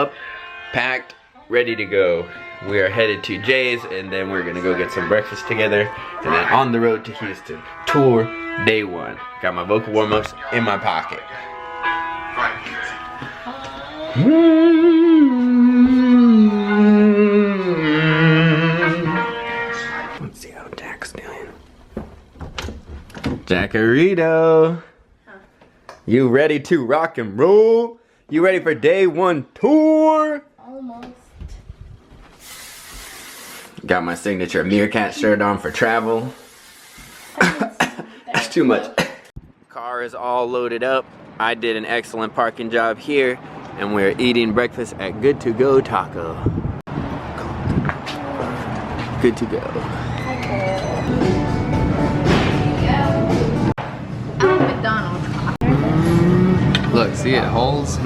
up, packed, ready to go. We are headed to Jay's, and then we're gonna go get some breakfast together, and then on the road to Houston. Tour day 1. Got my vocal warm-ups in my pocket. Let's see how Jack's doing. Jackarito, you ready to rock and roll? You ready for day 1 tour? Almost. Got my signature meerkat shirt on for travel. That's too much. Car is all loaded up. I did an excellent parking job here, and we're eating breakfast at Good to Go Taco. Good to go. McDonald's. Look, see it holds.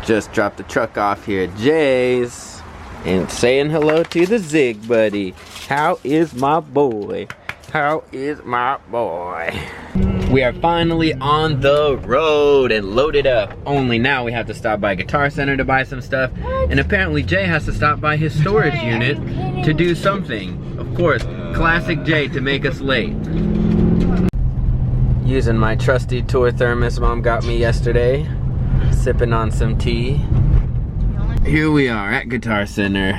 Just dropped the truck off here at Jay's and saying hello to the Zig buddy. How is my boy? How is my boy? We are finally on the road and loaded up. Only now we have to stop by Guitar Center to buy some stuff. And apparently Jay has to stop by his storage unit to do something. Of course, classic Jay to make us late. Using my trusty tour thermos Mom got me yesterday. Sipping on some tea. Here we are at Guitar Center.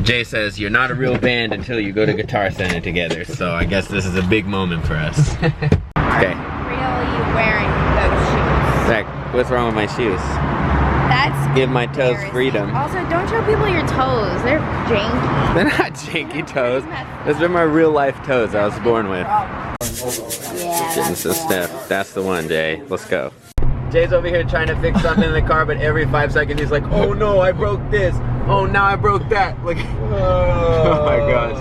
Jay says you're not a real band until you go to Guitar Center together, so I guess this is a big moment for us. Okay. Really wearing those shoes? Zach, what's wrong with my shoes? That's Give my toes freedom. Also, don't show people your toes. They're janky. They're not janky toes. Those are my real life toes I was born with. Yeah. Getting some stuff. That's the one, Jay. Let's go. Jay's over here trying to fix something in the car, but every 5 seconds he's like, oh no, I broke this. Oh, now I broke that. Like, oh my gosh.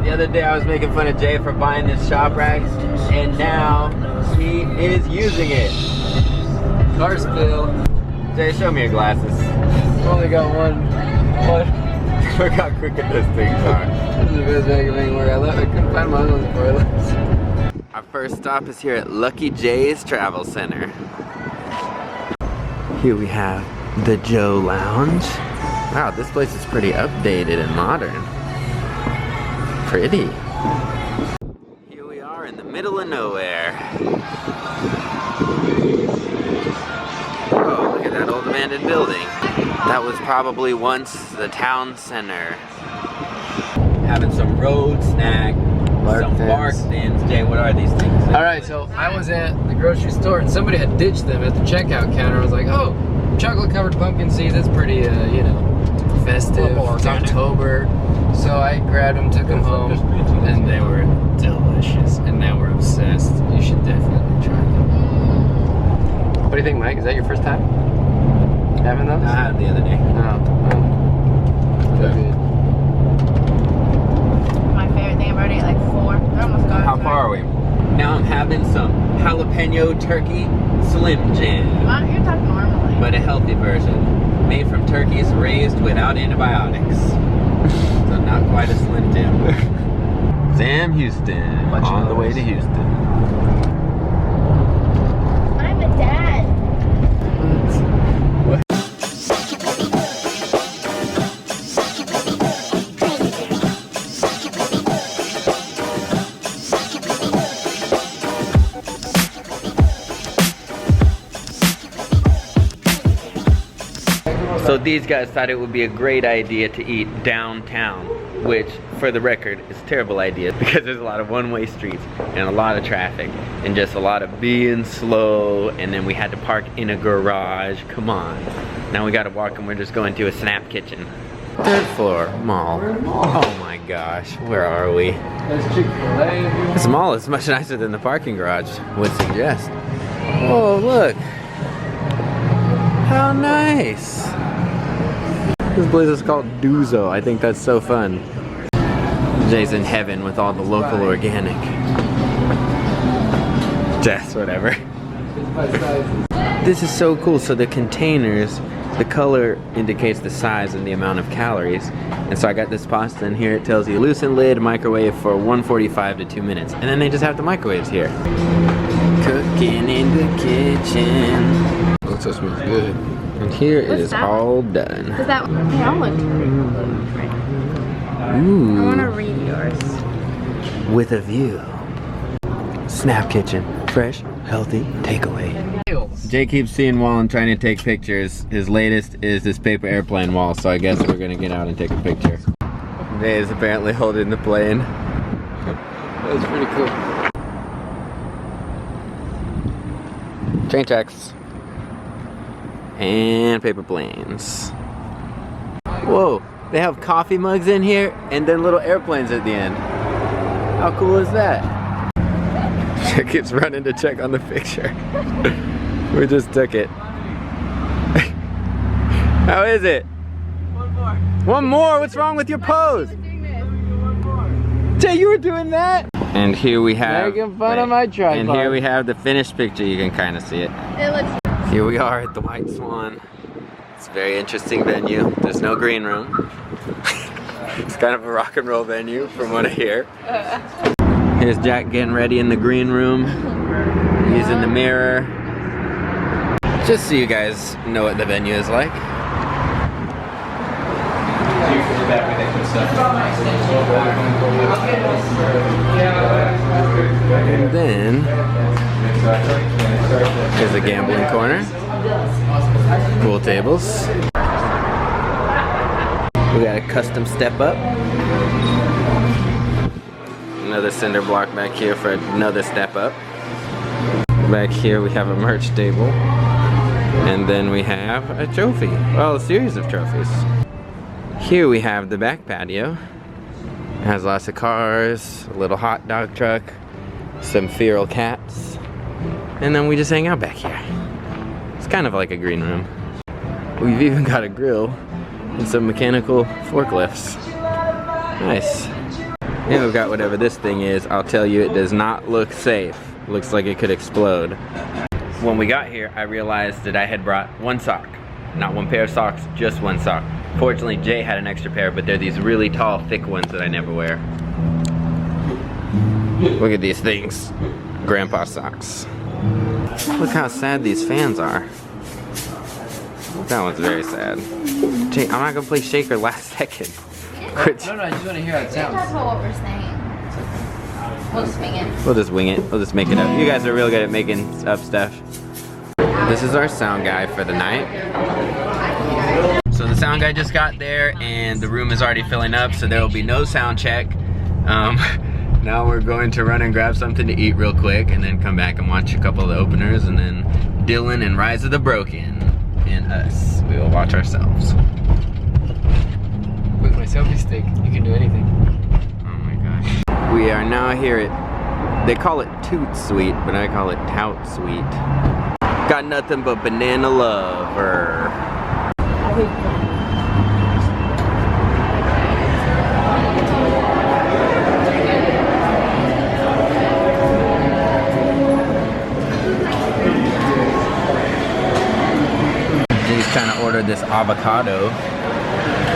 The other day I was making fun of Jay for buying this shop rack, and now he is using it. Car spill. Jay, show me your glasses. Only got one. Look how crooked this thing's are. This is the best I can make work. I couldn't find my other ones before I left. Our first stop is here at Lucky Jay's Travel Center. Here we have the Joe Lounge. Wow, this place is pretty updated and modern. Pretty. Here we are in the middle of nowhere. Oh, look at that old abandoned building. That was probably once the town center. Having some road snack. Some bark thins. Jay, what are these things? Alright, so I was at the grocery store and somebody had ditched them at the checkout counter. I was like, oh, chocolate covered pumpkin seeds, that's pretty, you know, festive. It's October. So I grabbed them, took them home, and they were delicious. And now we're obsessed. You should definitely try them. What do you think, Mike? Is that your first time having those? I had it the other day. Oh. So good. My favorite thing about it, like 4. They're almost gone. How far are we? Now I'm having some jalapeno turkey Slim Jim. You're talking normally. But a healthy version. Made from turkeys raised without antibiotics. So not quite a Slim Jim. Sam Houston. On the way to Houston. I'm a dad. So these guys thought it would be a great idea to eat downtown, which, for the record, is a terrible idea because there's a lot of one-way streets and a lot of traffic and just a lot of being slow, and then we had to park in a garage. Come on. Now we gotta walk and we're just going to a Snap Kitchen. 3rd floor, mall. Oh my gosh, where are we? There's Chick-fil-A. This mall is much nicer than the parking garage would suggest. Oh, look. How nice. This place is called Duzo. I think that's so fun. Jay's in heaven with all the local organic. Just whatever. This is so cool. So the containers The color indicates the size and the amount of calories. And so I got this pasta in here. It tells you loosen lid, microwave for 145 to 2 minutes. And then they just have the microwaves here. Cooking in the kitchen. Looks so smells good. And here it is that? all done. Does that they all look pretty? Ooh. I want to read yours. With a view. Snap Kitchen. Fresh, healthy, takeaway. Jay keeps seeing Wallen trying to take pictures. His latest is this paper airplane wall, so I guess we're gonna get out and take a picture. Jay is apparently holding the plane. That was pretty cool. Train tracks. And paper planes. Whoa, they have coffee mugs in here and then little airplanes at the end. How cool is that? Jay keeps running to check on the picture. We just took it. How is it? One more. One more? What's wrong with your pose? Jay, you were doing that? And here we have... Making fun of my tripod. And here we have the finished picture. You can kind of see it. It looks. Here we are at the White Swan. It's a very interesting venue. There's no green room. It's kind of a rock and roll venue from what I hear. Here's Jack getting ready in the green room. Using the mirror. Just so you guys know what the venue is like. And then here's a gambling corner. Pool tables. We got a custom step up. Another cinder block back here for another step up. Back here we have a merch table. And then we have a trophy. Well, a series of trophies. Here we have the back patio. It has lots of cars, a little hot dog truck, some feral cats. And then we just hang out back here. It's kind of like a green room. We've even got a grill and some mechanical forklifts. Nice. And we've got whatever this thing is. I'll tell you, it does not look safe. Looks like it could explode. When we got here, I realized that I had brought one sock. Not one pair of socks, just one sock. Fortunately, Jay had an extra pair, but they're these really tall, thick ones that I never wear. Look at these things. Grandpa socks. Look how sad these fans are. That one's very sad. Jay, I'm not gonna play Shaker last second. No, I just want to hear how it Talk sounds. about what we're saying. We'll just wing it. We'll just wing it. We'll just make it up. You guys are real good at making up stuff. This is our sound guy for the night. So the sound guy just got there and the room is already filling up, so there will be no sound check. Now we're going to run and grab something to eat real quick and then come back and watch a couple of the openers, and then Dylan and Rise of the Broken and us. We will watch ourselves. With my selfie stick, you can do anything. Oh my gosh. We are now here at, they call it Toot Sweet, but I call it Tout Sweet. Got nothing but banana lover. He's trying to order this avocado.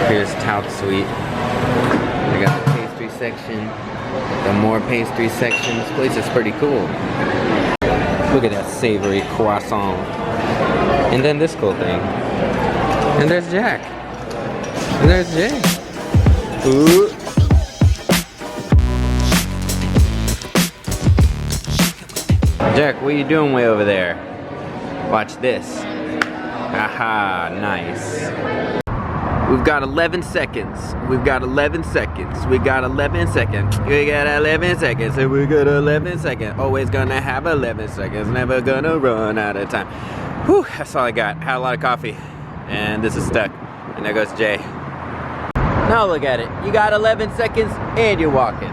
Here's Tout Sweet. We got the pastry section, the more pastry section. This place is pretty cool. Look at that savory croissant. And then this cool thing. And there's Jack. And there's Jay. Ooh. Jack, what are you doing way over there? Watch this. Aha, nice. We've got 11 seconds. We've got 11 seconds. We got 11 seconds. We got 11 seconds. And we got 11 seconds. Always gonna have 11 seconds. Never gonna run out of time. Whew, that's all I got. Had a lot of coffee. And this is stuck. And there goes Jay. Now look at it. You got 11 seconds and you're walking.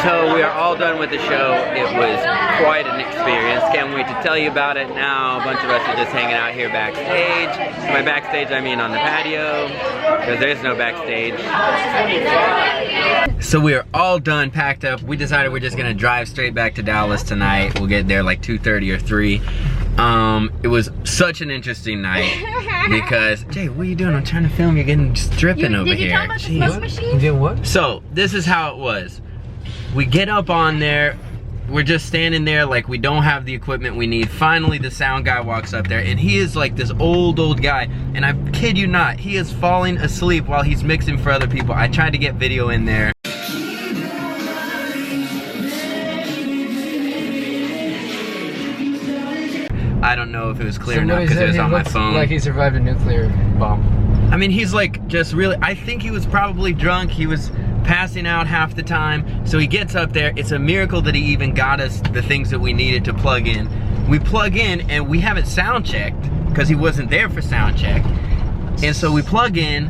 So we are all done with the show. It was quite an experience. Can't wait to tell you about it now. A bunch of us are just hanging out here backstage. By backstage, I mean on the patio, because there's no backstage. So we are all done, packed up. We decided we're just gonna drive straight back to Dallas tonight. We'll get there like 2:30 or 3. It was such an interesting night because Jay, what are you doing? I'm trying to film. You're getting just dripping over Did you here. tell about the smoke machine? Get what? So this is how it was. We get up on there. We're just standing there like we don't have the equipment we need. Finally, the sound guy walks up there, and he is like this old guy. And I kid you not, he is falling asleep while he's mixing for other people. I tried to get video in there. I don't know if it was clear enough because it was on my phone. Like he survived a nuclear bomb. I mean, he's like just really, I think he was probably drunk. He was passing out half the time. So he gets up there. It's a miracle that he even got us the things that we needed to plug in. We plug in and we haven't sound checked because he wasn't there for sound check. And so we plug in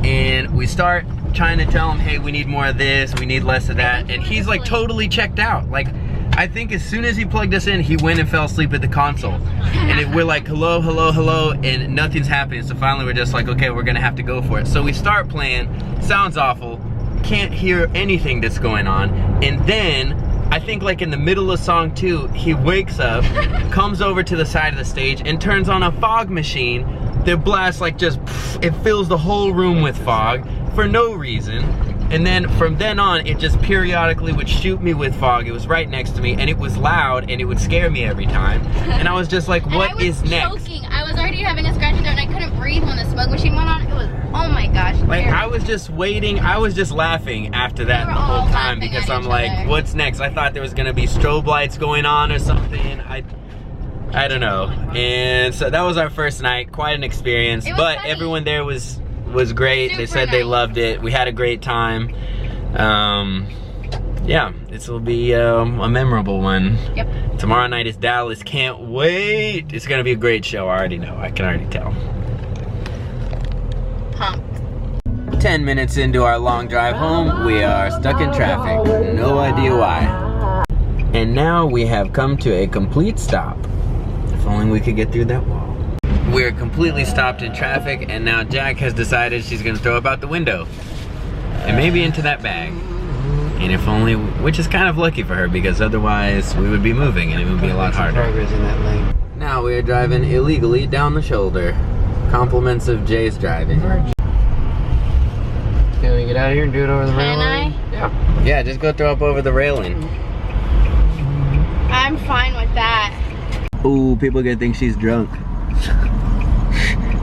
and we start trying to tell him, hey, we need more of this, we need less of that. And he's like totally checked out. Like, I think as soon as he plugged us in, he went and fell asleep at the console. And we're like, hello, hello, hello, and nothing's happening. So finally we're just like, okay, we're gonna have to go for it. So we start playing, sounds awful, can't hear anything that's going on. And then, I think like in the middle of song 2, he wakes up, comes over to the side of the stage and turns on a fog machine that blasts like just, it fills the whole room with fog for no reason. And then from then on, it just periodically would shoot me with fog. It was right next to me, and it was loud, and it would scare me every time. And I was just like, what is next? I was choking. I was already having a scratchy throat, and I couldn't breathe when the smoke machine went on. It was, oh my gosh. Like, I was just waiting. I was just laughing after that the whole time because I'm like, what's next? I thought there was gonna be strobe lights going on or something. I don't know. And so that was our first night. Quite an experience. But funny. Everyone there was great. They said they loved it. We had a great time. Yeah, this will be a memorable one. Yep. Tomorrow night is Dallas. Can't wait. It's gonna be a great show. I already know. I can already tell. Pumped. 10 minutes into our long drive home, we are stuck in traffic. No idea why. And now we have come to a complete stop. If only we could get through that wall. We're completely stopped in traffic, and now Jack has decided she's gonna throw up out the window. And maybe into that bag. And if only, which is kind of lucky for her because otherwise we would be moving and it would be a lot harder. Progress in that lane. Now we are driving illegally down the shoulder. Compliments of Jay's driving. Can we get out of here and do it over the railing? Can I? Yeah. Yeah, just go throw up over the railing. I'm fine with that. Ooh, people are gonna think she's drunk.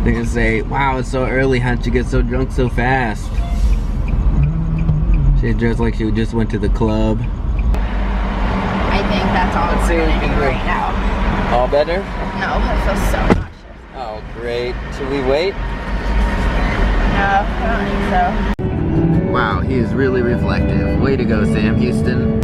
They're gonna say, wow, it's so early, how'd you get so drunk so fast? She's dressed like she just went to the club. I think that's all. Let's see what you can do. Right now. All better? No, I feel so nauseous. Oh, great. Should we wait? No, I don't think so. Wow, he is really reflective. Way to go, Sam Houston.